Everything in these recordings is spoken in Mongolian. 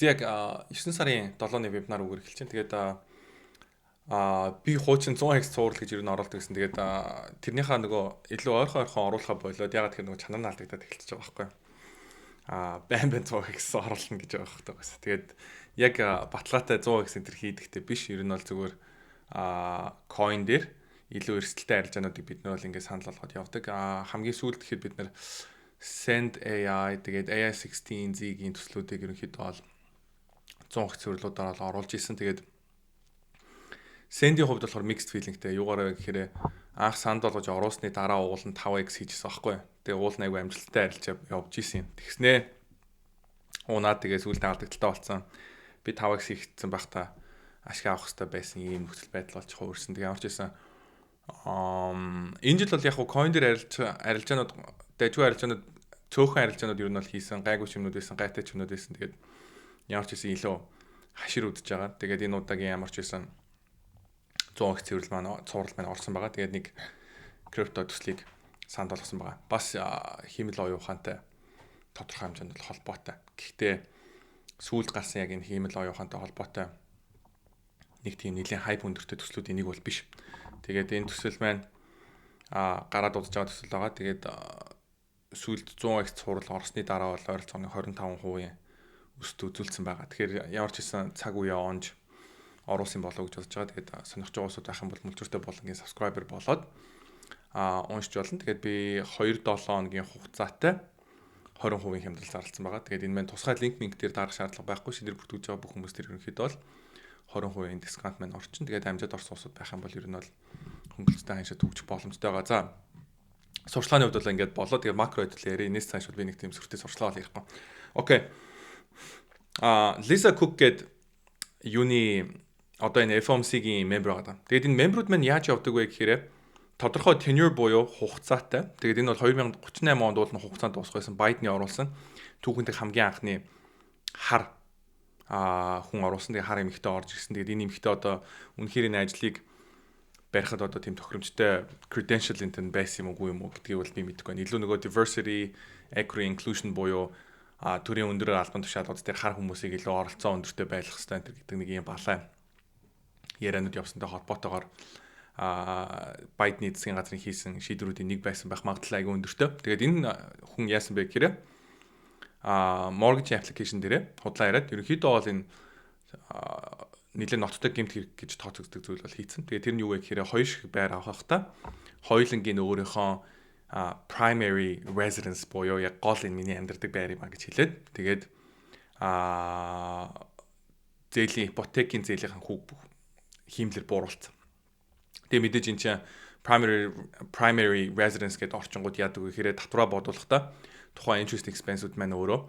Яг 9 сарын 7-ны вебинар үгээр эхэлж байна. Тэгээд би хуучин 100x цуврал гэж юу н оролдог гэсэн. Тэгээд тэрнийхээ нөгөө илүү ойрхон оруулахаа болоод ягаад тэр нөгөө чанар нь алдагдаад эхэлчихэж байгаа байхгүй. Байн 100x оруулна гэж байгаа хэрэгтэй байсан. Тэгээд яг баталгаатай 100x энэ төр хийдэгтэй биш. Ер нь бол зүгээр coin дээр илүү эрсдэлтэй арилжаануудыг бид нар бол ингээд санал болгоод явдаг. Хамгийн сүүлд гэхэд бид нар Send AI тэгээд AI16Z-ийн төслүүдийг ерөнхийдөө бол 100x цэвэрлүүдээр бол оруулж исэн. Тэгээд Send-ийн хувьд болохоор mixed feelingтэй. Юугаараа гэхээр анх санд болгож оруулсны дараа уул нь 5x хийжсэн байхгүй. Тэгээ уул нь айгүй амжилттай арилж явж исэн юм. Тэгснээ уунаад тэгээ сүүлдээ алдагдaltaй болсон. Би 5x хийгдсэн байхдаа ашиг авах хэрэгтэй байсан ийм нөхцөл байдал болж хуурсан. Тэгээ явж исэн. Энэ жил бол яг хуу coin дээр арилжаанууд дэжгүй арилжаанууд цөөхөн арилжаанууд ер нь бол хийсэн, гайгүй чимнүүд байсан, гайтай чимнүүд байсан. Тэгээд ямар ч байсан илүү хашир үдэж байгаа. Тэгээд энэ удаагийн ямар ч байсан 100x цэвэрлэл маань цуврал маань орсон байгаа. Тэгээд нэг крипто төслийг санд болгосон байгаа. Бас хиймэл оюун ухаантай тодорхой хэмжээнд бол холбоотой. Гэхдээ сүүлд гарсан яг энэ хиймэл оюун ухаантай холбоотой нэг тийм нэлийн хайп өндөртэй төслүүдийн нэг бол биш. Тэгээд энэ төсөл маань гараад удаж байгаа төсөл байгаа. Тэгээд сүүлд 100x цуврал орсны дараа бол ойролцоогоор 25% өсөлт үзүүлсэн байгаа. Тэгэхээр ямар ч хэсэн цаг үеэ онж оруулсан болов гэж бодож байгаа. Тэгээд сонирхож байгаа усуд байх юм бол мөлжөртэй болонгийн subscriber болоод уншиж болно. Тэгээд би 2-7 хоногийн хугацаатай 20% хямдрал зарласан байгаа. Тэгээд энэ маань тусгай линк дээр дарах шаардлага байхгүй. Шийдвэр бүртгэж байгаа бүх хүмүүс тэр ерөнхийдөө бол 20% дискаунт маань орчин. Тэгээд амжаад орсон усуд байх юм бол ер нь бол хөнгөлөлтөй ханшаа төгжих боломжтой байгаа. За сурчлагын хувьд бол ингээд болоо. Тэгээд макро хэдэл ярэ. Энэс цааш би нэг тийм сүртэй сурчлага бол ярихгүй. Окей. Lisa Cook гээд юуны одоо энэ FOMC-гийн member байгаа. Тэгээд энэ member-ууд маань яаж явдаг вэ гэхээр тодорхой tenure буюу хугацаатай. Тэгээд энэ бол 2038 онд бол хугацаанд дуусгасан Biden-ы оруулсан түүхэнд хамгийн анхны хар хүн оруулсан. Тэгээд хар эмэгтэй орж ирсэн. Тэгээд энэ эмэгтэй одоо үнэхээр энэ ажлыг барихад одоо тийм тохиромжтой credential энэ байсан юм уу гэдгийг бол би мэдэхгүй байна. Илүү нөгөө diversity, equity, inclusion буюу төрийн өндөр албан тушаалууд дээр хар хүмүүсийг илүү оролцоо өндөртэй байлгах хэрэгтэй гэдэг нэг юм балай яриануд явсантай холбоотойгоор Байдны засгийн газрын хийсэн шийдвэрүүдийн нэг байсан байх магадлал айгүй өндөртэй. Тэгээд энэ хүн яасан бэ гэхээр mortgage application дээр худлаа яриад ерөнхийдөө бол энэ нэлээд ноцтой гэмт хэрэг гэж тооцогддог зүйл бол хийцэн. Тэгээд тэр нь юу вэ гэхээр хоёр шиг байр авахтаа хоёулангийн өөрийнхөө primary residence буюу яг гол энэ миний амьдардаг байр юм а гэж хэлээд тэгээд зээлийн ипотекийн зээлийнхэн хиймлэр бууруулсан. Тэгээ мэдээж энэ чинь primary residence гэдэг орчингууд яадаг вэ гэхээр татвараа бодуулахдаа тухайн interest expense-үүд маань өөрөө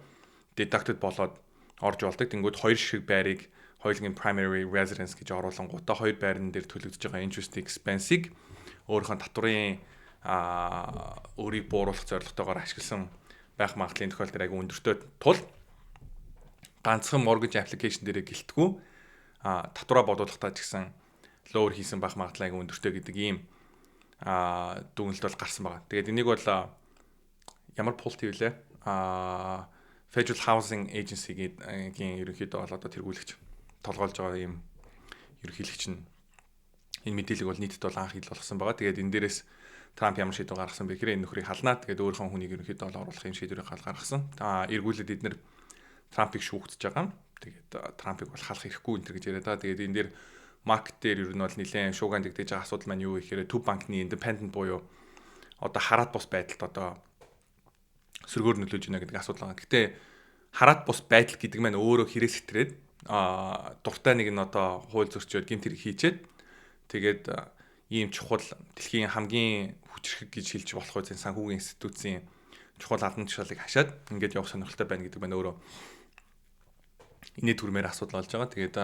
deducted болоод орж болдог. Тэнгүүд хоёр шиг байрыг хоёулангийн primary residence гэж оруулангуудаа хоёр байран дээр төлөгдөж байгаа interest expense-ийг өөрийнхөө татварын өөрийг бууруулах зорилготойгоор ашигласан байх магадлалын тохиолдолд айгүй өндөртэй тул ганцхан mortgage application дээрээ гэлтгүү татвараа бодуулахдаа ч гэсэн lower хийсэн байх магадлал айгүй өндөртэй гэдэг ийм дүгнэлт бол гарсан байгаа. Тэгээд энийг бол ямар пулт хийвлээ? Federal Housing Agency-гийн ерөнхийдөө бол одоо тэргүүлэгч толгойлж байгаа ийм ерөнхийлөгч нь энэ мэдээллийг бол нийтэд бол анх ил болгосон байгаа. Тэгээд энэ дээрээс Трамп ямар шийдвэр гаргасан бэ гэхээр энэ нөхрийг халнаа. Тэгээд өөрийнхөө хүнийг ерөнхийдөө бол оруулах юм шийдвэрийг гаргасан. Эргүүлээд эднэр Трампыг шүүгдэж байгаа. Тэгээд Трампыг бол халах хэрэггүй энэ гэж яриад байгаа. Тэгээд энэ дээр маркет дээр ер нь бол нэлээд шуугаан дэгдэж байгаа асуудал маань юу вэ гэхээр төв банкны independent буюу одоо хараат бус байдалд одоо сөргөөр нөлөөж байна гэдэг асуудал байгаа. Гэтэ хараат бус байдал гэдэг маань өөрөө хэрэг сэтрээд дуртай нэг нь одоо хууль зөрчиөд гэмт хэрэг хийчээд тэгээд ийм чухал дэлхийн хамгийн хүчрхэг гэж хэлж болох үе санхүүгийн институцийн чухал албан тушаалыг хашаад ингээд явах сонирхолтой байна гэдэг маань өөрөө энэний төрмээр асуудал болж байгаа. Тэгээд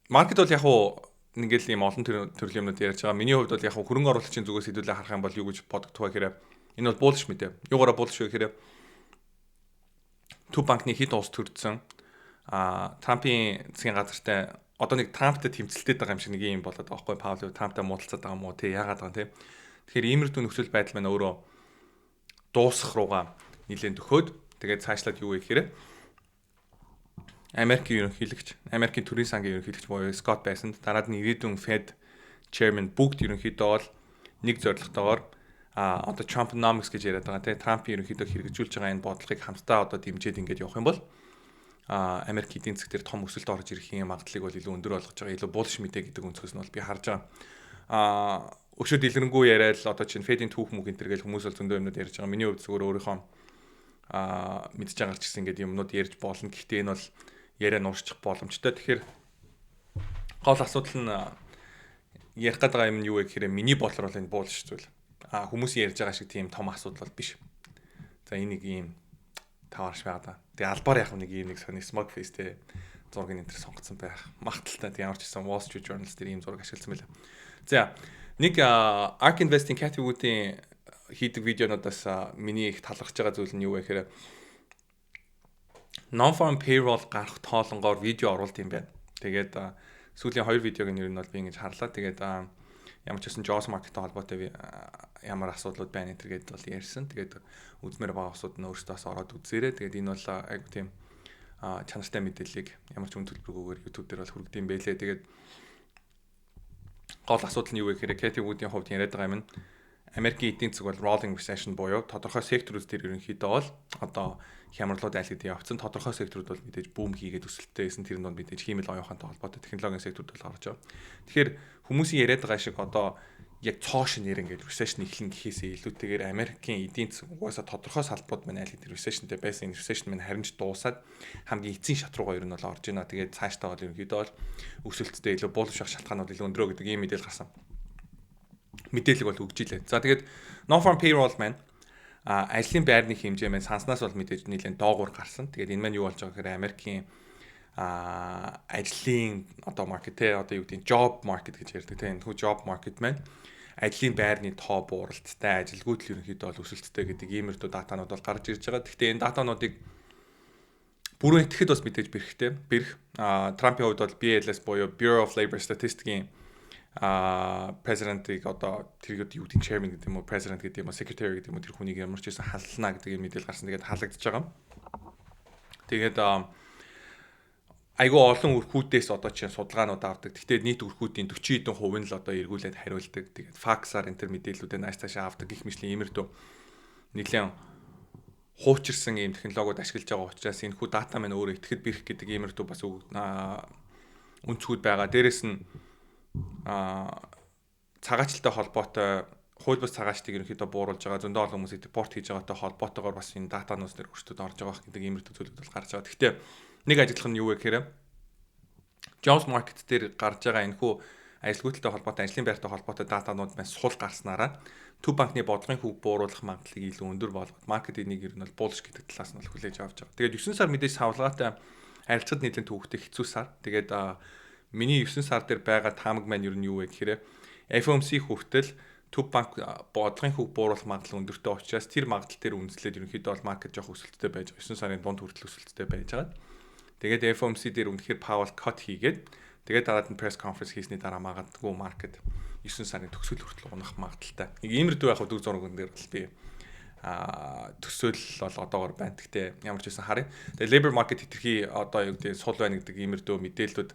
маркет бол яг уу ингээл ийм олон төрлийн юмнууд ярьж байгаа. Миний хувьд бол яг хөрөнгө оруулагчийн зүгээс хэдүүлээ харах юм бол юу гэж бодогдох вэ гэхээр энэ бол булш мэдээ. Юугаараа булш вэ гэхээр төв банкны хэд улс төрдсөн Трампын засгийн газартай одоо нэг Трамптай тэмцэлтэй байгаа юм шиг нэг юм болоод байгаа байхгүй Паул Трамптай муудалцаад байгаа юм уу тий яагаад байгаа юм тий. Тэгэхээр иймэрхүү нөхцөл байдал маань өөрөө дуусах руугаа нэлээд төхөөд Тэгээд цаашлаад юу вэ гэхээр Америкийн төрийн сангийн ерөнхийлөгч буюу Скот байсан. Дараад нь ирээдүйн Fed chairman бүгд ерөнхийдөө бол нэг зорилготойгоор одоо Trumponomics гэж яриад байгаа тийм Трампын ерөнхийдөө хэрэгжүүлж байгаа энэ бодлогыг хамтдаа одоо дэмжиж ингэж явах юм бол Америк эдийн засаг дээр том өсөлт орж ирэхийн магадлалыг бол илүү өндөр болгож байгаа. Илүү булш мэдээ гэдэг өнцгөөс нь бол би харж байгаа. Өшөө дэлгэрэнгүй яриад л одоо чинь Fed-ийн түүх мөх энэ төр гэж хүмүүс бол зөндөө юмнууд ярьж байгаа. Миний хувьд зүгээр өөрийнхөө мэдж байгаа ч гэсэн ингэдэг юмнууд ярьж болно. Гэхдээ энэ бол яриа нуурчих боломжтой. Тэгэхээр гол асуудал нь ярих гээд байгаа юм нь юу вэ гэхээр миний бодлоор бол энэ булш зүйл. Хүмүүс ярьж байгаа шиг тийм том асуудал бол биш. За энийг ийм таваарш байгаа. Тэгээ албаар яг нэг ийм нэг сони smog face-тэй зургийг энэ төр сонгоцсон байх. Магталтай тийм ямар ч гэсэн Wall Street Journal дээр ийм зураг ашигласан байлаа. За нэг ARK Investing Cathy Wood-ийн хийдэг видеонуудаас миний их талархаж байгаа зүйл нь юу вэ гэхээр non-farm payroll гарах тоолонгоор видео оруулалт юм байна. Тэгээд сүүлийн 2 видеог нь ер нь бол би ингэж харлаа. Тэгээд ямар ч гэсэн jobs market-тэй холбоотой ямар асуудлууд байна гэдэгт бол ярьсан. Тэгээд үзмээр байгаа усуд нь өөрсдөөс ороод үзээрэй. Тэгээд энэ бол айгу тийм чанартай мэдээллийг ямар ч үн төлбөргүйгээр YouTube дээр бол хүргэдэм байлээ. Тэгээд гол асуудал нь юу вэ гэхээр Cathy Wood-ийн хувьд яриад байгаа юм нь Америкийн эдийн засаг бол rolling recession буюу тодорхой секторууд дээр ерөнхийдөө бол одоо хямралууд айл гэдэг явцсан. Тодорхой секторууд бол мэдээж бүүм хийгээд өсөлттэй байсан. Тэр нь бол мэдээж хиймэл оюухантай холбоотой технологийн секторууд бол орж байгаа. Тэгэхээр хүмүүсийн яриад байгаа шиг одоо яг цоош нэр ингээд recession эхлэн гэхээсээ илүүтэйгээр Америкийн эдийн засаг угаасаа тодорхой салбарууд маань айл гэдэг recessionтэй байсан. Энэ recession маань харин ч дуусаад хамгийн эцсийн шат руугаа ер нь бол орж байна. Тэгээд цаашдаа бол ерөнхийдөө бол өсөлттэй илүү булш шах шалтгаанууд илүү өндрөө гэдэг ийм мэдээлэл гарсан. Мэдээлэл бол өгч илээ. За тэгээд non-farm payroll маань ажлын байрны хэмжээ маань санснаас бол мэдээж нэлээд доогуур гарсан. Тэгээд энэ маань юу болж байгаа гэхээр Америкийн ажлын одоо маркет те одоо юу гэдэг job market гэж ярьдаг те энэ хүү job market маань ажлын байрны тоо бууралттай ажилгүйдэл ерөнхийдөө бол өсөлттэй гэдэг иймэрхүү датанууд бол гарч ирж байгаа. Гэхдээ энэ датануудыг бүрэн итгэхэд бас мэдээж бэрх. Трампын хувьд бол BLS буюу Bureau of Labor Statistics-ийн президентийг одоо тэргээд юу гэдэг chairman гэдэг юм уу president гэдэг юм уу secretary гэдэг юм уу тэр хүнийг ямар ч байсан халлана гэдэг мэдээлэл гарсан. Тэгээд халагдчихж байгаа. Тэгээд айгүй олон өрхүүдээс одоо чинь судалгаанууд авдаг. Гэхдээ нийт өрхүүдийн 40% нь л одоо эргүүлээд хариулдаг. Тэгээд факсаар энэ төр мэдээллүүдээ нааш таашаа авдаг гэх мэтлийн иймэрдүү нэгэн хуучирсан ийм технологиуд ашиглаж байгаа учраас энэ хүү дата маань өөрөө итгэхэд бэрх гэдэг иймэрдүү бас өнцгүүд байгаа. Дээрэс нь цагаачлалтай холбоотой хууль бус цагаачтыг ерөнхийдөө бууруулж байгаа зөндөө олон хүмүүс депорт хийж байгаатай холбоотойгоор бас энэ датанууд дээр өөрсдөд орж байгаа гэдэг иймэрхүү зүйлүүд бол гарч байгаа. Гэхдээ нэг ажиллах нь юу вэ гэхээр jobs market дээр гарч байгаа энэ хүү ажилгүйдэлтэй холбоотой ажлын байртай холбоотой датанууд маань сул гарснараа төв банкны бодлогын хүүг бууруулах магадлалыг илүү өндөр болгоод маркет энийг ер нь бол булш гэдэг талаас нь бол хүлээж авч байгаа. Тэгээд 9 сар мэдээж савлгаатай харилцагт нийлэн төвхтэй хэцүү сар. Тэгээд миний 9 сар дээр байгаа таамаг маань ер нь юу вэ гэхээр FOMC хүртэл төв банк бодлогын хүүг бууруулах магадлал өндөртэй учраас тэр магадлал дээр үндэслээд ерөнхийдөө бол маркет жоох өсөлттэй байж 9 сарын дунд хүртэл өсөлттэй байж байгаа. Тэгээд FOMC дээр үнэхээр Powell cut хийгээд тэгээд дараад нь press conference хийсний дараа магадгүй маркет 9 сарын төгсгөл хүртэл унах магадaltaй. Нэг иймэрдүү яг дүг зурган дээр бол би төсөөлөл бол одоогор байна. Гэхдээ ямар ч байсан харъя. Тэгээд labor market хэтэрхий одоо юу гэдэг сул байна гэдэг иймэрдүү мэдээлэлүүд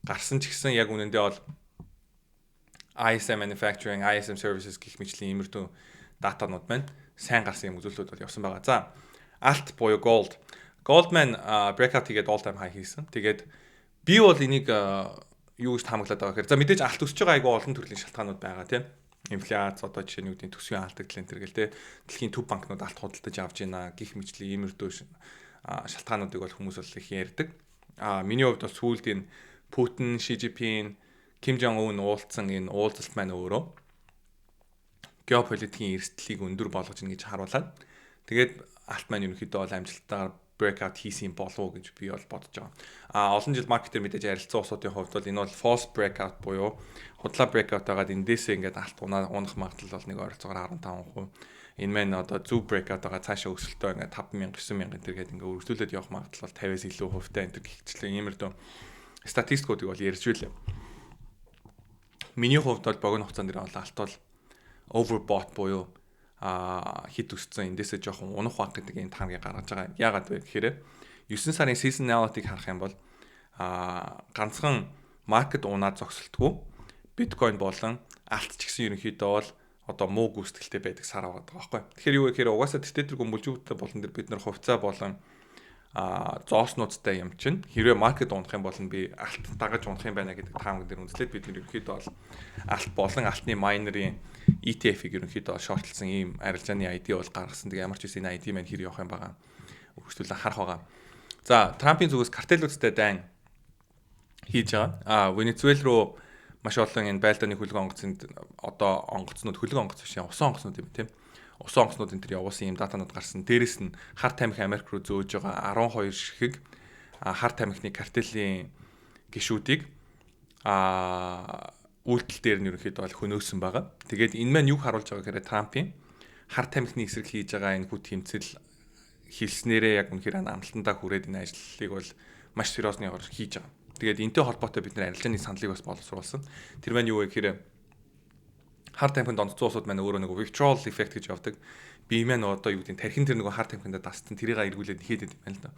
гарсан ч гэсэн яг үнэндээ бол ISM manufacturing, ISM services гэх мэтлийн иймэрдүү датанууд маань сайн гарсан юм үзүүлэлтүүд бол явсан байгаа. За alt буюу gold. Goldman breakout хийгээд all time high хийсэн. Тэгээд би бол энийг юу гэж таамаглаад байгаа гэхээр за мэдээж алт өсөж байгаа айгүй олон төрлийн шалтгаанууд байгаа тийм. Инфляц одоо жишээ нь юу гэдэг төсвийн алдагдал энэ төр гэл тийм. Дэлхийн төв банкнууд алт худалдаж авч байна гэх мэтлийн иймэрдүү шалтгаануудыг бол хүмүүс бол их ярьдаг. Миний хувьд бол сүүлд энэ Путин, Ши Жинпин, Ким Жонг Ун уулзсан энэ уулзалт маань өөрөө геополитикийн эрсдлийг өндөр болгож ийн гэж харуулад тэгээд алт маань ерөнхийдөө бол амжилттайгаар breakout хийсэн болов уу гэж би бол бодож байгаа. Олон жил маркетер мэдээж ярилцсан усуудын хувьд бол энэ бол false breakout буюу худлаа breakout байгаад эндээсээ ингээд алт унах магадлал бол нэг ойролцоогоор 15%. Энэ маань одоо зөв breakout байгаа цаашаа өсөлтөө ингээд 5,000 9,000 тэргээд ингээд өргөжлүүлээд явах магадлал бол 50-аас илүү хувьтай энэ гихчлэн иймэрдүү статистикуудыг бол ярьж байлаа. Миний хувьд бол богино хугацаанд алт бол overbought буюу хит өссөн эндээсээ жоохон унах баг гэдэг энэ таамгийг гаргаж байгаа. Яагаад вэ гэхээр 9 сарын seasonality-г харах юм бол ганцхан маркет унаад зогсолтгүй биткойн болон алт ч гэсэн ерөнхийдөө бол одоо муу гүйцэтгэлтэй байдаг сар байгаа байхгүй. Тэгэхээр юу гэхээр угаасаа тэтэр гүмбэлжүүдтэй болон дээр бид нар хувьцаа болон зооснуудтай юм чинь хэрвээ маркет унах юм бол би алт дагаж унах юм байна гэдэг таамаг дээр үндэслээд бид нэр ерөнхийдөө бол алт болон алтны майнерын ETF-ийг ерөнхийдөө шортлсон ийм арилжааны ID бол гаргасан. Тэгээ ямар ч үсэн энэ ID маань хэр явах юм байгаа хөрвчлэн харах байгаа. За Трампын зүгээс картелүүдтэй дайн хийж байгаа. Венесуэл руу маш олон энэ байлдааны хөлгөн онгоцонд одоо онгоцнууд хөлгөн онгоц биш усан онгоцнууд юм тийм. Усан онгоцнууд энэ төр явуулсан юм датанууд гарсан. Дээрэс нь хар тамхи Америк руу зөөж байгаа 12 ширхэг хар тамхины картелийн гишүүдийг үйлдэл дээр нь ерөнхийдөө бол хөнөөсөн байгаа. Тэгээд энэ маань юу харуулж байгаа гэхээр Трампын хар тамхины эсрэг хийж байгаа энэ хүт тэмцэл хэлснээрээ яг үнэхээр амлалтандаа хүрээд энэ ажлыг бол маш сериосныгаар хийж байгаа. Тэгээд энтэй холбоотой бид нэр арилжааны саналыг бас боловсруулсан. Тэр маань юу вэ гэхээр хар тамхинд онцгой усуд маань өөрөө нэг withdrawal effect гэж явдаг. Би маань одоо юу гэдэг тархин тэр нэг хар тамхинд дастан тэрийг эргүүлээд нэхэд юм байна л да.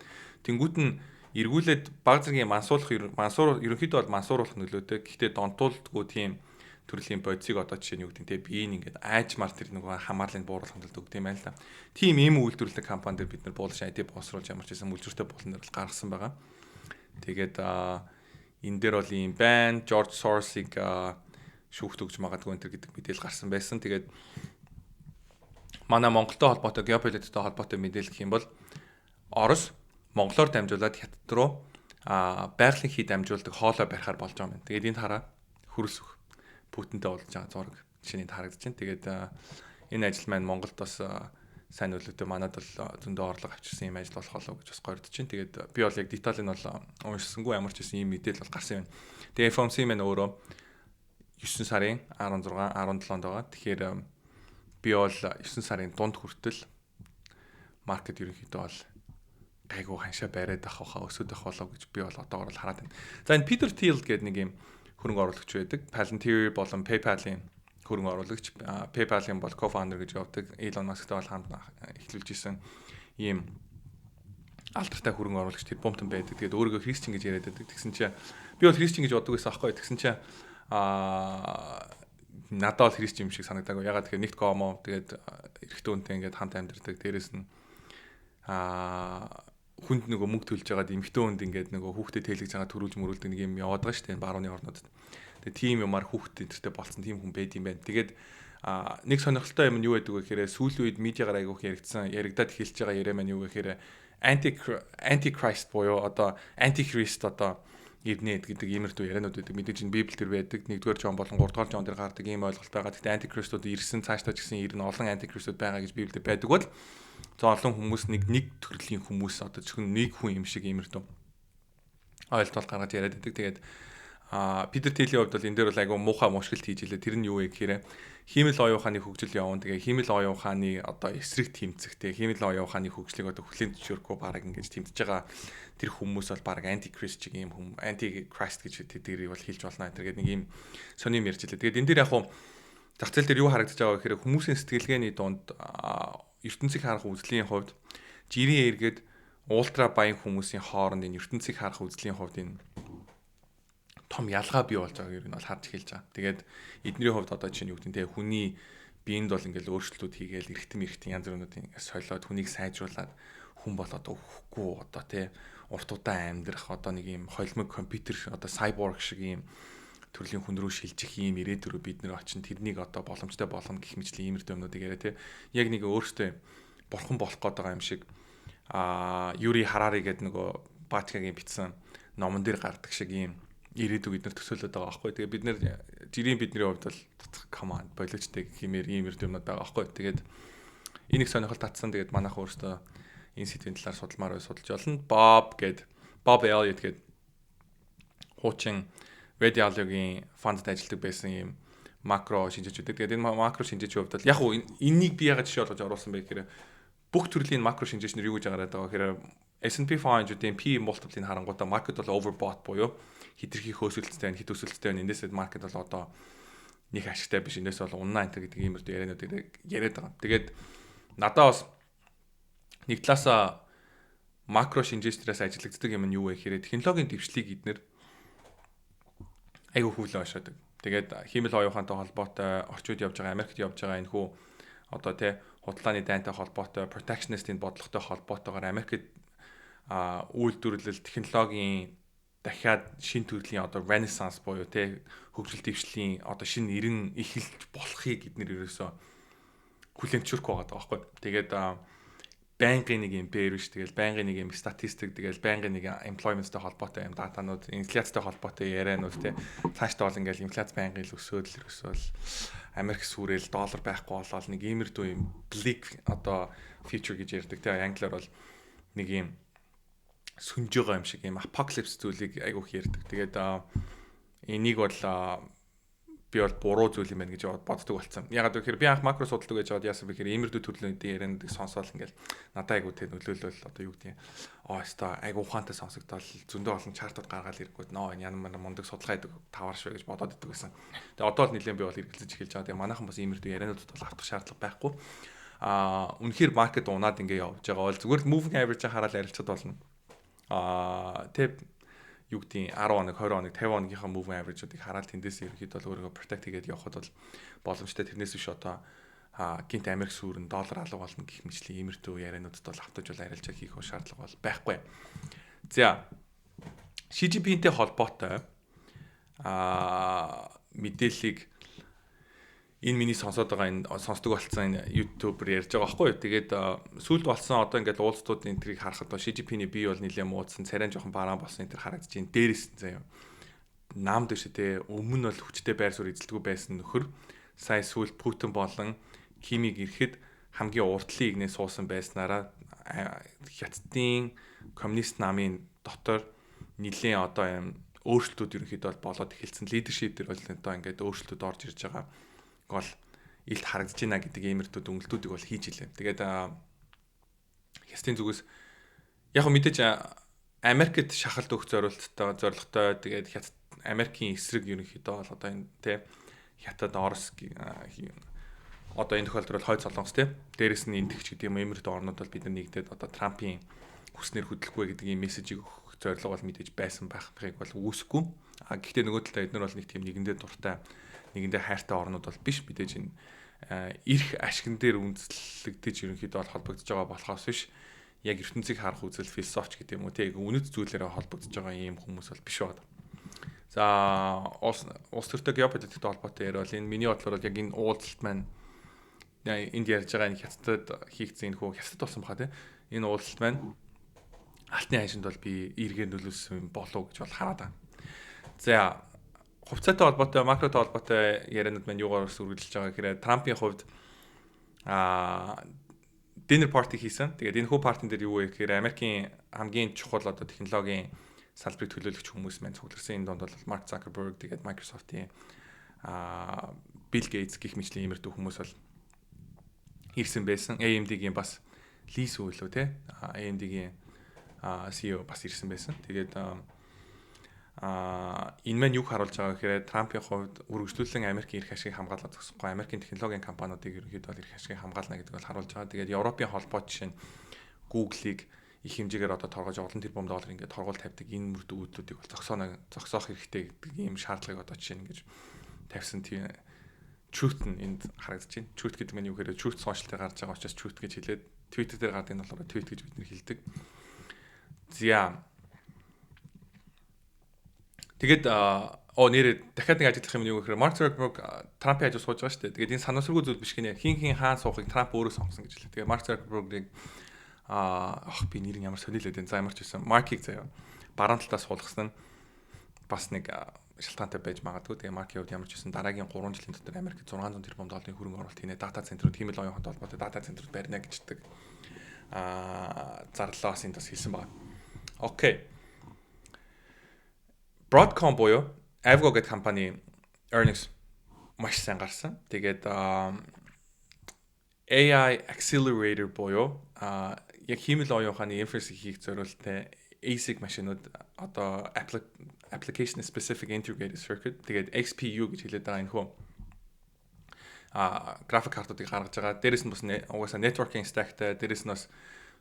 Тэнгүүт нь эргүүлээд баг зэргийн ерөнхийдөө бол мансууруулах нөлөөтэй. Гэхдээ донтуулдгүй тийм төрлийн бодисыг одоо жишээ нь юу гэдэг нь те биеийг ингээд айжмар тэр нэг хамаарлыг бууруулах хөндлөлт өгд юм байна л да. Тийм ийм үйлдвэрлэдэг компани дээр бид нар буулш ID босруулж ямар ч байсан мүлжиртэй болон дээр гаргасан байгаа. Тэгээд энэ дээр бол ийм байна. George Soros-ыг шүүхт өгч магадгүй энэ гэдэг мэдээлэл гарсан байсан. Тэгээд манай Монголтой холбоотой геополитиктэй холбоотой мэдээлэл гэх юм бол Орос Монголоор дамжуулаад хятад руу байгалийн хий дамжуулдаг хоолой барихаар болж байгаа юм. Тэгээд энд хараа хөрс өх Путинтэй уулзж байгаа зураг жишээний харагдаж байна. Тэгээд энэ ажил маань Монголд бас сайн нөлөөтэй манад бол зөндөө орлого авчирсан юм ажил болох болов гэж бас гордож байна. Тэгээд би бол яг деталь нь бол уншсангүй ямар ч гэсэн ийм мэдээлэл бол гарсан байна. Тэгээд FOMC маань өөрөө 9 сарын 16, 17-нд байгаа. Тэгэхээр би бол 9 сарын дунд хүртэл маркет ерөнхийдөө бол гайгүй ханшаа бариад авах өсөд авах болов гэж би бол одоогор л хараад байна. За энэ Peter Thiel гэдэг нэг юм хөрөнгө оруулагч байдаг. Palantir болон PayPal-ийн хөрөнгө оруулагч. PayPal-ийн бол co-founder гэж явдаг. Elon Musk-тай бол хамт эхлүүлж исэн ийм алдартай хөрөнгө оруулагч тэр бомтон байдаг. Тэгээд өөрийгөө Christian гэж яриад байдаг. Тэгсэн чинь би бол Christian гэж боддог байсан аахгүй. Тэгсэн чинь надад бол Christian юм шиг санагдаагүй. Ягаад тэгэхээр нэгт гомо тэгээд эрэгтэй хүнтэй ингээд хамт амьдардаг. Дээрэс нь хүнд нөгөө мөнгө төлж байгаад эмэгтэй хүнд ингээд нөгөө хүүхдэд тэлгэж байгаа төрүүлж мөрүүлдэг нэг юм яваад байгаа шүү дээ барууны орнуудад. Тэгээ тийм юмар хүүхдэд энтертэй болцсон тийм хүн байд юм байна. Тэгээд нэг сонирхолтой юм нь юу байдаг вэ гэхээр сүүлийн үед медиагаар айгүйх яригдаад эхэлж байгаа яриа маань юу гэхээр antichrist буюу одоо antichrist одоо эвнэд гэдэг иймэрхүү яриануд байдаг. Мэдээж энэ Библиэлд байдаг. 1-р Жон болон 3-р Жон дээр гардаг ийм ойлголт байгаа. Гэхдээ antichristуд ирсэн цаашдаа ч гэсэн ирнэ олон antichristуд байгаа гэж Библиэлд байдаг бол зоолон хүмүүс нэг төрлийн хүмүүс одоо зөвхөн нэг хүн юм шиг иймэрхүү ойлголт гаргаж яриад байдаг. Тэгээд Питер Thiel-ийн хувьд бол энэ дээр бол айгүй муухай мушкилт хийж илээ. Тэр нь юу вэ гэхээр хиймэл оюун ухааны хөгжил явна. Тэгээ хиймэл оюун ухааны одоо эсрэг тэмцэхтэй хиймэл оюун ухааны хөгжлийг одоо хүлээн зөвшөөрөхгүй баг ингэж тэмцэж байгаа тэр хүмүүс бол баг antichrist чиг юм хүм antichrist гэж тэдгэрийг бол хэлж болно. Тэгээд нэг юм сонирм ярьж илээ. Тэгээд энэ дээр яг хуу зах зээл дээр юу харагдаж байгаа гэхээр хүмүүсийн сэтгэлгээний дунд ертөнцийг харах үзлийн хувьд жирийн эргээд ультра баян хүмүүсийн хооронд энэ ертөнцийг харах үзлийн хувьд энэ том ялгаа бий болж байгааг ер нь бол харж эхэлж байгаа. Тэгээд эдний хувьд одоо чинь юу гэдэг нь те хүний биеинд бол ингээл өөрчлөлтүүд хийгээл эргэтэн янз бүрийн ингээд солиод хүнийг сайжруулад хүн бол одоо өөхгүй одоо те урт удаан амьдрах одоо нэг юм холимог компьютер одоо cyborg шиг юм төрлийн хүн рүү шилжих юм ирээдүрөө бид нэр очин тэрнийг одоо боломжтой болгоно гэх мэтлийн иймэрхүү юмнуудыг яриа те яг нэг өөртөө бурхан болох гээд байгаа юм шиг Юри Харари гэдэг нөгөө Баткагийн бичсэн номон дээр гардаг шиг юм ирээдүг бид нар төсөөлөд байгаа байхгүй. Тэгээ бид нэр жирийн бидний хувьд бол come on боловчтой хэмээр иймэрхүү юмнууд байгаа байхгүй. Тэгээд энийг сонирхол татсан. Тэгээд манайх өөрөөсөө энэ сэдвийн талаар судалмаар бай судалж болно. Bob Elliott гэдэг хуучин радиологийн фандд ажилладаг байсан юм макро шинжээч үүдэг. Тэгээд энэ макро шинжээчийн хувьд бол яг уу энийг би ягаад жишээ болгож оруулсан бэ гэхээр бүх төрлийн макро шинжээчнэр юу гэж агараад байгаа гэхээр S&P 500-ийн P multiple-ийг харангуйдаа market бол overbought буюу хитрхи хөөсөлттэй байна, хит өсөлттэй байна. Эндээсээ market бол одоо нэг ашигтай биш. Энэс бол унаа энэ гэдэг иймэрдүү яриануудыг яриад байгаа. Тэгээд надад бас нэг талаасаа макро шинжээчдээс ажиллагддаг юм нь юу вэ гэхээр технологийн дэвшлиг эднэр айгүй хүлээн авшаадаг. Тэгээд хиймэл оюухантай холбоотой орчууд явж байгаа, Америкт явж байгаа энэ хүү одоо тий худалдааны дайнтай холбоотой, protectionist-ийн бодлоготой холбоотойгоор Америкт үйлдвэрлэл технологийн дахиад шин төрлийн одоо renaissance буюу тий хөгжил дэвшлийн одоо шинэ эрен эхэлж болохыг эднэр ерөөсөө хүлэмжшүүлэх байгаа байхгүй. Тэгээд байнгын нэг юм бэр биш, тэгэл байнгын нэг юм статистик, тэгэл байнгын нэг employment-тэй холбоотой юм датанууд, инфляцтай холбоотой ярианууд тий цаашдаа бол ингээл инфляц байнгын л өсөөл Америк сүрэл доллар байхгүй болоод нэг иймэрдүү юм bleak одоо future гэж ярьдаг тий англиар бол нэг юм сүнж байгаа юм шиг юм apocalypse зүйлийг айгүйх ярьдаг. Тэгээд энийг бол би бол буруу зүйл юм байна гэж боддог болсон. Ягаад гэвэл би анх макро судалдаг гэж бод яасан бэхээр иймэрдүү төрлөний ярианыг сонсоод ингээл надад айгуу тэг нөлөөлөл одоо юу гэдэг өстой айгуу ухаантай сонсогдоод зөндөө олон чартууд гаргаад ирэхгүй нөө энэ ямар мундаг судалгаа хийдэг тавар шүү гэж бодоод иддэг байсан. Тэгээ одоо л нэлээд би бол эргэлзэж эхэлж байгаа. Тэгээ манайхан бас иймэрдүү яриануудад бол автах шаардлага байхгүй. Үнэхээр маркет унаад ингээ явж байгаа бол зүгээр moving average-ийг хараад арилцаад болно. Тэг юу гэдэг 10 хоног, 20 хоног, 50 хоногийнхаа moving average-уудыг хараад тэндээс ерөөхдөө өөрийгөө protect хийгээд явхад бол боломжтой. Тэрнээс биш одоо гинт Америк сүрэн доллар алга болно гэх мэтлийн иймэрдүү яриануудад бол автаж бол арилжаа хийх шаардлага бол байхгүй. За CGP-нтэй холбоотой мэдээллийг энэ миний сонсоод байгаа энэ сонсдог болсон энэ YouTube-ээр ярьж байгаа байхгүй юу. Тэгээд сүүлд болсон одоо ингээд уулзтуудын энтрийг харахад CGP-ний бие бол нэлээд муудсан, царай жоохон бараан болсон энэ төр харагдаж байна. Дээрээс нь заяа. Нам дэвшээ те өмнө нь бол хүчтэй байр суурь эзэлдэггүй байсан нөхөр сая сүүлд Путин болон Кимиг ирэхэд хамгийн уртлын игнээ суусан байснараа хятадын коммунист намын дотор нэлээд одоо юм өөрчлөлтүүд ерөнхийдөө болоод эхэлсэн. Лидершип дээр бол одоо ингээд өөрчлөлтүүд орж ирж байгаа гол илт харагдаж байна гэдэг иймэрдүү дүнэлтүүдийг бол хийж илээ. Тэгээд хятадын зүгээс яг хөө мэдээж Америкт шахалт өгөх зорилготой тэгээд хятад Америкийн эсрэг ерөнхийдөө бол одоо энэ тэ хятад Орос одоо энэ тохиолдолд хойд солонгос тэ дээрэс нь эндэгч гэдэг юм иймэрдүү орнууд бол бид нар нэгдээд одоо Трампын хүснэр хөдлөхгүй гэдэг ийм мессежийг өгөх зорилго бол мэдээж байсан байхыг бол үүсэхгүй. Гэхдээ нөгөө талдаа эдгээр бол нэг тийм нэгэндээ дуртай нэгэндээ хайртай орнууд бол биш. Мэдээж энэ эрх ашигн дээр үндэслэгдэж ерөнхийдөө бол холбогдож байгаа болохоос биш. Яг ертөнцийг харах үзэл философч гэдэг юм уу тэг үнэт зүйлээрээ холбогдож байгаа ийм хүмүүс бол биш байна. За улс төртэй геополитиктэй холбоотой яриа бол энэ миний бодлоор бол яг энэ уулзалт маань энд ярьж байгаа энэ хятадд хийгдсэн энэ хөө хятад болсон баха тийм энэ уулзалт маань алтны хашинд бол би эргээр нөлөөлсөн болов гэж бол хараад байна. За хувьцаатай холбоотой макротой холбоотой яриануд маань юугаар үргэлжилж байгаа гэхээр Трампын хувьд dinner party хийсэн. Тэгээд энэ хүү партин дээр юу вэ гэхээр Америкийн хамгийн чухал одоо технологийн салбарыг төлөөлөгч хүмүүс маань цугларсан. Энэ донд бол Mark Zuckerberg тэгээд Microsoft-ийн Bill Gates гэх мэтлийн иймэрдүү хүмүүс бол ирсэн байсан. AMD-гийн бас Лис үлээ те. AMD-гийн CEO бас ирсэн байсан. Тэгээд энэ маань юг харуулж байгаа гэхээр Трампын хувьд үргэлжлүүлэн Америкийн эрх ашигыг хамгаалаад зогсохгүй Америкийн технологийн компаниудыг ерөнхийдөө эрх ашигыг хамгаална гэдэг бол харуулж байгаа. Тэгээд Европын холбоо жишээ нь Google-ийг их хэмжээгээр одоо торгож олон тэрбум доллар ингээд торгуул тавьдаг энэ мөрдөө үйлдэлүүдийг бол зогсоох хэрэгтэй гэдэг ийм шаардлагыг одоо жишээ нь ингэж тавьсан тийм truth нь энд харагдаж байна. Truth гэдэг нь юу гэхээр truth social-ээр гарч байгаа учраас truth гэж хэлээд Twitter дээр гардаг нь болохоор tweet гэж бид нэр хэлдэг. За тэгээд нэрээ дахиад нэг ажиглах юм юу гэхээр Mark Zuckerberg Трампын хажуу сууж байгаа шүү дээ. Тэгээд энэ санамсаргүй зүйл биш гинэ. Хин хаан суухыг Трамп өөрөө сонгосон гэж хэлээ. Тэгээд Mark Zuckerberg-ийг би нэр нь ямар сонирхолтой энэ за ямар ч байсан Mark-ийг заяа баруун талаас суулгасан нь бас нэг шалтгаантай байж магадгүй. Тэгээ Mark-ийн хувьд ямар ч байсан дараагийн 3 жилийн дотор Америкт 600 тэрбум долларын хөрөнгө оруулалт хийнэ. Дата центрууд хиймэл оюун холбоотой дата центрууд барина гэждэг. Зарлалаас энд бас хэлсэн байна. Окей. Broadcom буюу Avgo гэдэг компани earnings маш сайн гарсан. Тэгээд AI accelerator буюу яг хиймэл оюун ухааны inference хийх зорилттой ASIC машинууд одоо application specific integrated circuit тэгээд XPU гэж хэлээд байгаа энэ хөө график картуудыг гаргаж байгаа. Дээрээс нь бас угаасаа networking stackтай, дээрээс нь бас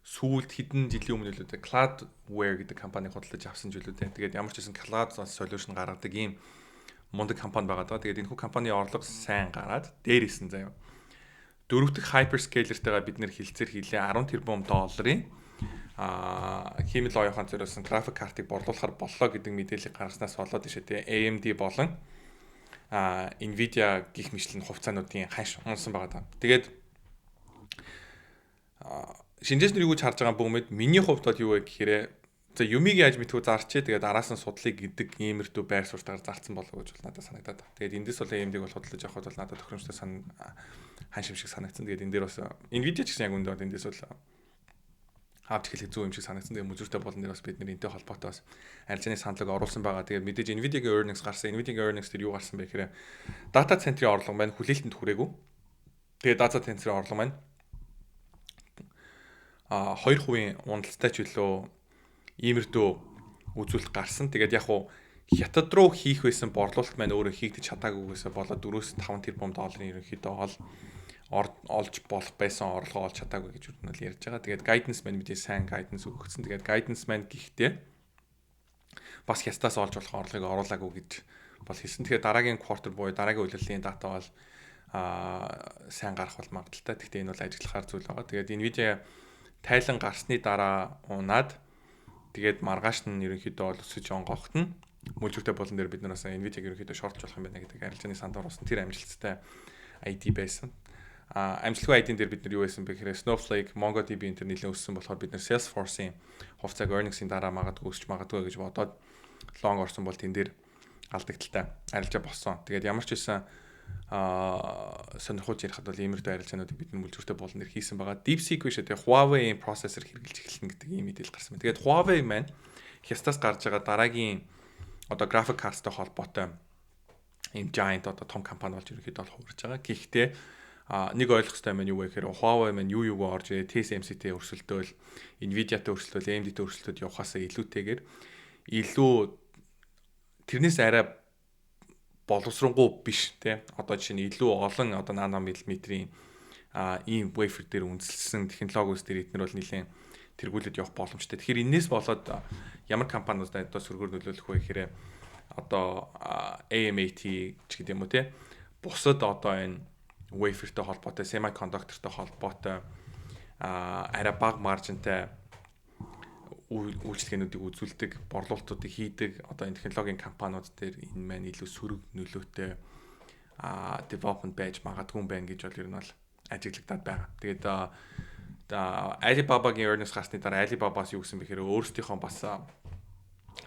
сүүлд хэдэн жилийн өмнө л үү Cloudware гэдэг компаниг худалдаж авсан ч үлээ. Тэгээд ямар ч гэсэн cloud solution гаргадаг ийм мундаг компани байгаа даа. Тэгээд энэхүү компани орлого сайн гараад дээрээс нь заяа. Дөрөв дэх hyperscaler-тэйгээ бид нэр хилцээр хийлээ 10 тэрбум долларын химэл оюухан зориулсан график картыг борлуулахар боллоо гэдэг мэдээлэл гаргаснаас болоод ишээ тий AMD болон Nvidia гих мэтлэн хувьцаануудын ханш унсан байгаа даа. Тэгээд шинжээс нэр юу гэж харж байгаа бөөмэд миний хувьд бол юу вэ гэхээр за юмыг яаж мэдхүү зарчээ тэгээд араас нь судлыг гэдэг иймэрдүү байр суурьтайгаар зарцсан болов уу гэж надад санагдаад. Тэгээд эндээс бол AMD-г бол худалдаж авахд бол надад тохиромжтой хань шиг санагдсан. Тэгээд энэ дээр бас Nvidia ч гэсэн яг үндэ бол эндээс бол авч хэлэх зөв юм шиг санагдсан. Тэгээд мөзөртэй болон дээр бас бид нэр энэтэй холбоотой бас арилжааны саналыг оруулсан байгаа. Тэгээд мэдээж Nvidia-гийн earnings гарсан. Nvidia-гийн earnings дээр юу гарсан бэ гэхээр data center-ийн орлого маань хүлээлтэнд хүрээгүй. Тэгээд data center-ийн орлого маань 2% уналттай ч үлээ иймэрдүү үзүүлэлт гарсан. Тэгээд яг уу хятад руу хийх байсан борлуулалт маань өөрөө хийгдэж чадаагүйгээсээ болоод 4-5 тэрбум долларын ерөнхийдөө олж болох байсан орлого олж чадаагүй гэж юу нь ярьж байгаа. Тэгээд guidance маань мэдээ сайн guidance өгөгдсөн. Тэгээд guidance маань гэхдээ бас хятадаас олж болох орлогыг оруулаагүй гэж бол хэлсэн. Тэгэхээр дараагийн quarter буюу дараагийн үйлрлийн дата бол сайн гарах бол магадaltaй. Гэхдээ энэ бол ажиглахаар зүйл байгаа. Тэгээд Nvidia тайлан гарсны дараа унаад тэгээд маргааш нь ерөнхийдөө бол өсөж онгохт нь мөлжөртэй болон дээр бид нар бас Nvidia-г ерөнхийдөө шортж болох юм байна гэдэг арилжааны санд оруулсан тэр амжилттай ID байсан. Амжилтгүй ID-н дээр бид нар юу байсан бэ гэхээр Snowflake, MongoDB энэ төр нэлээд өссөн болохоор бид нар Salesforce-ийн хувьцааг earnings-ийн дараа магадгүй өсч магадгүй гэж бодоод long орсон бол тэн дээр алдагдaltaй арилжаа болсон. Тэгээд ямар ч байсан сонирхож ярихад бол иймэрдүү арилжаануудыг бид мөлжөртэй болон нэр хийсэн байгаа. DeepSeek биш тэгээ Huawei процессор хэрэгжилж эхэлнэ гэдэг ийм мэдээлэл гарсан байна. Тэгээд Huawei маань хятадаас гарч байгаа дараагийн одоо график карттай холбоотой ийм giant одоо том компани болж ерөнхийдөө бол хувирж байгаа. Гэхдээ нэг ойлгох хэрэгтэй юм юу вэ гэхээр Huawei маань юу юугаар орж ирээ TSMC-тэй өрсөлдөөл, Nvidia-тэй өрсөлдөөл, AMD-тэй өрсөлдөд явахаасаа илүүтэйгээр илүү тэрнээс арай боловсронгуй биш те одоо жишээ нь илүү олон одоо нанометрийн ийм wafer дээр үндэслэсэн технологиус дээр эдгээр бол нэлээд тэргүүлээд явах боломжтой. Тэгэхээр энээс болоод ямар компаниудад одоо сөргөөр нөлөөлөх вэ гэхээр одоо AMAT ч гэдэг юм уу те бусад одоо энэ waferтэй холбоотой semiconductorтэй холбоотой арай бага маржинтай үйлчлэгээнүүдийг үзүүлдэг, борлуулалтуудыг хийдэг одоо энэ технологийн компаниуд дээр энэ маань илүү сөрөг нөлөөтэй development байж магадгүй юм байна гэж бол ер нь бол ажиглагдаад байгаа. Тэгээд Alibaba-гийн earnings гарсны дараа Alibaba-с юу гэсэн бэхээр өөрсдийнхөө бас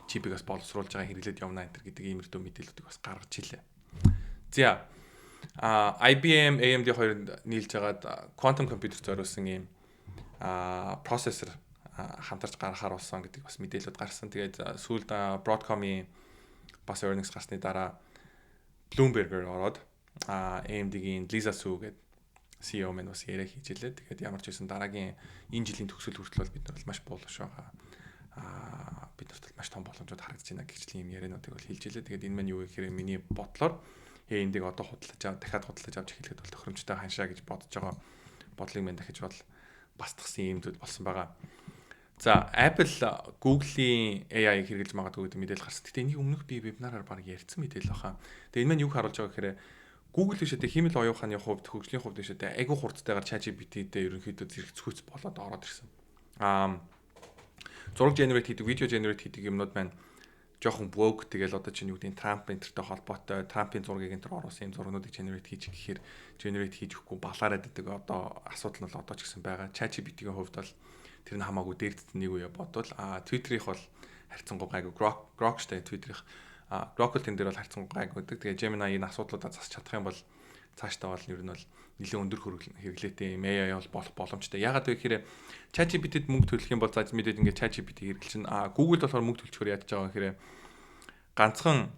чипигээс боловсруулж байгаа хэрэглээд явна энэ гэдэг иймэрдүү мэдээллүүдийг бас гаргаж илээ. За IBM, AMD хоёр нийлж байгаад quantum computer зориулсан ийм процессор хамтарч гаргахаар болсон гэдэг бас мэдээлэлүүд гарсан. Тэгээд сүүлд Broadcom-ийн бас earnings гарсны дараа Bloomberg-ээр ороод AMD-гийн Lisa Su гэдэг CEO маань бас яриа хийж илээ. Тэгээд ямар ч байсан дараагийн энэ жилийн төгсөл хүртэл бид нар бол маш буулгаш байгаа. Бид нарт бол маш том боломжууд харагдаж байна гэхчлийн юм яриануудыг бол хэлж илээ. Тэгээд энэ маань юу гэхээр миний бодлоор AMD-г одоо дахиад худалдаж авч эхлэхэд бол тохиромжтой ханшаа гэж бодож байгаа бодлыг маань дахиж бол бастгсан юм зүйл болсон байгаа. За Apple Google-ийн AI-г хэрэглэж магадгүй гэдэг мэдээлэл гарсан. Гэхдээ энийг өмнөх би вебинараар баг ярьсан мэдээлэл баха. Тэгээ энэ маань юу харуулж байгаа гэхээр Google бишээ химэл оюуханы хувьд хөгжлийн хувьд бишээ айгүй хурдтайгаар ChatGPT-тэй ерөнхийдөө зэрэгцгүүц болоод ороод ирсэн. Зураг generate хийдэг, видео generate хийдэг юмнууд маань жоохон woke тэгэл одоо чинь юу гэдэг Trump энтертэй холбоотой Trump-ийн зургийг энтер оруулсан юм зургуудыг generate хийж гэхээр generate хийж өгөхгүй балаарад гэдэг одоо асуудал нь л одоо ч гэсэн байгаа. ChatGPT-ийн хувьд бол тэр нь хамаагүй дээрдсэн нэг үе бодвол Twitter-ийнх бол харьцангуй гайгүй Grok штэ Twitter-ийнх Grok тэн дээр бол харьцангуй гайгүй гэдэг. Тэгээ Gemini энэ асуудлуудаа засч чадах юм бол цаашдаа бол ер нь бол нэлээд өндөр хэрэглээтэй юм AI бол болох боломжтой. Ягаад вэ гэхээр ChatGPT-д мөнгө төлөх юм бол за мэдээд ингээд ChatGPT хэрэглэж чинь Google болохоор мөнгө төлчихөөр яаж байгаа гэхээр ганцхан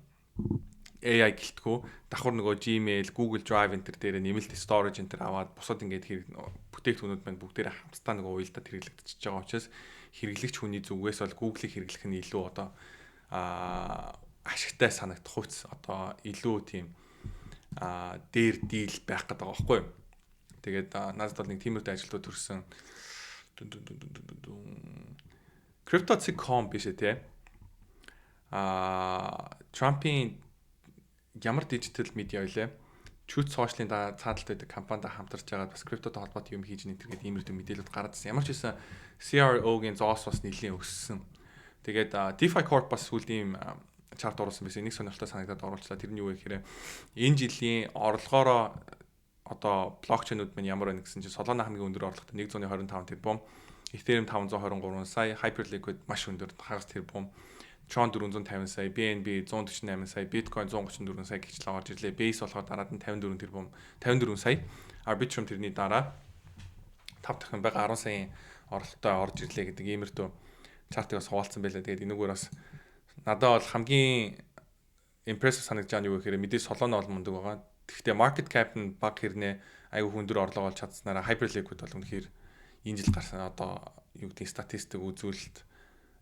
AI гэлтгүү давхар нөгөө Gmail, Google Drive энэ төр дээр нэмэлт storage энэ төр аваад бусад ингээд бүтээгдэхүүнүүд маань бүгдээрээ хамтдаа нөгөө уялдаад хэрэглэгдэж байгаа учраас хэрэглэгч хүний зүгээс бол Google-ийг хэрэглэх нь илүү одоо ашигтай санагдах хувьц одоо илүү тийм дээр дийл байх гэдэг байгаа байхгүй юу. Тэгээд надад бол нэг тиймэрхүү ажилтнууд төрсэн. Crypto.com биш ээ. Trump-ийн ямар дижитал медиа байлаа. Truth Social-ын цаадалд байдаг компанид хамтарч байгаа бас криптотой холбоотой юм хийж нэтэр гэдэг иймэрхүү мэдээлэлд гаргадсан. Ямар ч байсан CRO-гийн зоос бас нэлийн өссөн. Тэгээд DeFi Corp бас сүүлийн чарт оруулсан байсан. Нэг сонирхолтой санагдаад оруулчлаа. Тэр нь юу вэ гэхээр энэ жилийн орлогоороо одоо блокчейнүүд маань ямар байна гэсэн чинь Solana хамгийн өндөр орлоготой 125 тэрбум, Ethereum 523 сая, Hyperliquid маш өндөр хагас тэрбум, Tron 450 сая, BNB 148 сая, Bitcoin 134 сая гихчлээ орж ирлээ. Base болохоор дараад нь 54 тэрбум, 54 сая. Arbitrum тэрний дараа 5 дахин байгаа 10 саяын орлоготой орж ирлээ гэдэг иймэрхүү чартыг бас хуваалцсан байлаа. Тэгээд энэгээр бас надад бол хамгийн impressive санагдаж байгаа нь юу гэхээр мэдээж Solana бол мундаг байгаа. Гэхдээ market cap нь бага хэрнээ аюу хүндөр орлого олж чадсанараа Hyperliquid бол үнэхээр энэ жил гарсан одоо юу гэдэг статистик үзүүлэлт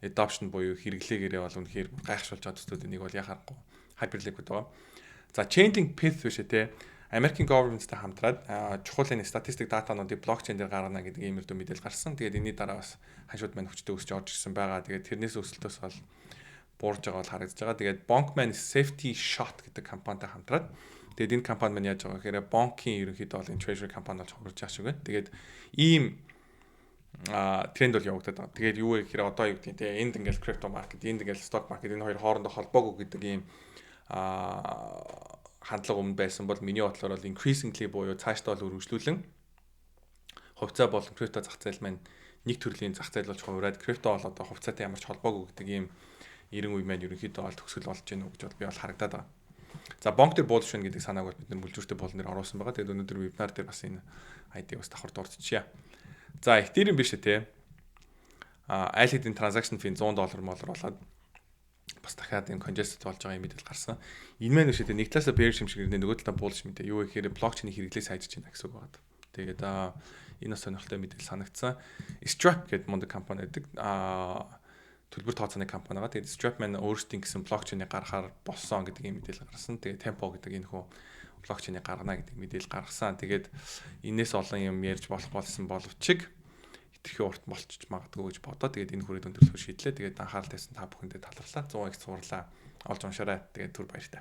adoption буюу хэрэглээгээрээ бол үнэхээр гайхшруулж байгаа төслүүд энийг бол яхахгүй Hyperliquid байгаа. За Chainlink Pith биш ээ. American government-тай хамтраад чухал энэ статистик датануудыг блокчейн дээр гаргана гэдэг иймэрхүү мэдээлэл гарсан. Тэгээд энэний дараа бас хажууд маань хүчтэй өсч орж ирсэн байгаа. Тэгээд тэрнээс өсөлтөөс бол буурж байгаа бол харагдаж байгаа. Тэгээд Bankman Safety Shot гэдэг компанитай хамтраад тэгээд энэ компани маань яаж байгаа гэхээр банкын ерөнхийдөө бол энэ treasury компани болж хурж байгаа шиг байна. Тэгээд ийм тренд бол явагдаад байгаа. Тэгээд юу вэ гэхээр одоо юу гэдэг те энд ингээл crypto market, энд ингээл stock market энэ хоёр хоорондоо холбоогүй гэдэг ийм хандлага өмнө байсан бол миний бодлоор бол increasingly буюу цаашдаа бол үргэлжлүүлэн хувьцаа болон крипто зах зээл маань нэг төрлийн зах зээл болж хувираад крипто бол одоо хувьцаатай ямар ч холбоогүй гэдэг ийм 90 үе маань ерөнхийдөө бол төгсгөл болж гэнэ үү гэж бол би бол харагдаад байгаа. За банк дээр bullish байна гэдэг санааг бол бид нар бүлжүүртэй болон дээр оруулсан байгаа. Тэгээд өнөөдөр вебинар дээр бас энэ ID-г бас давхар дурдчихъя. За Ethereum биш үү те. Аль хэдийн transaction fee $100 болоод бас дахиад энэ congested болж байгаа юм мэдэл гарсан. Энэ маань үшээ нэг талаасаа bearish юм шиг ирнэ, нөгөө талаа bullish мэдээ. Юу гэхээр блокчейний хэрэглээ сайжиж байна гэсэн үг байна. Тэгээд энэ бас сонирхолтой мэдээлэл санагдсан. Strap гэдэг мундаг компани байдаг. Төлбөр тооцооны компани байгаа. Тэгээд Strap маань өөрсдийн гэсэн блокчейнийг гаргахаар болсон гэдэг ийм мэдээлэл гарсан. Тэгээд Tempo гэдэг энэ хүү блокчейнийг гаргана гэдэг мэдээлэл гаргасан. Тэгээд энээс олон юм ярьж болсон боловч хэтэрхий урт болчих магадгүй гэж бодоо. Тэгээд энэ хүрээд өндөрлөхөөр шийдлээ. Тэгээд анхаарал тавьсан та бүхэндээ таларлаа. 100x суурлаа. Олж уншаарай. Тэгээд түр баяртай.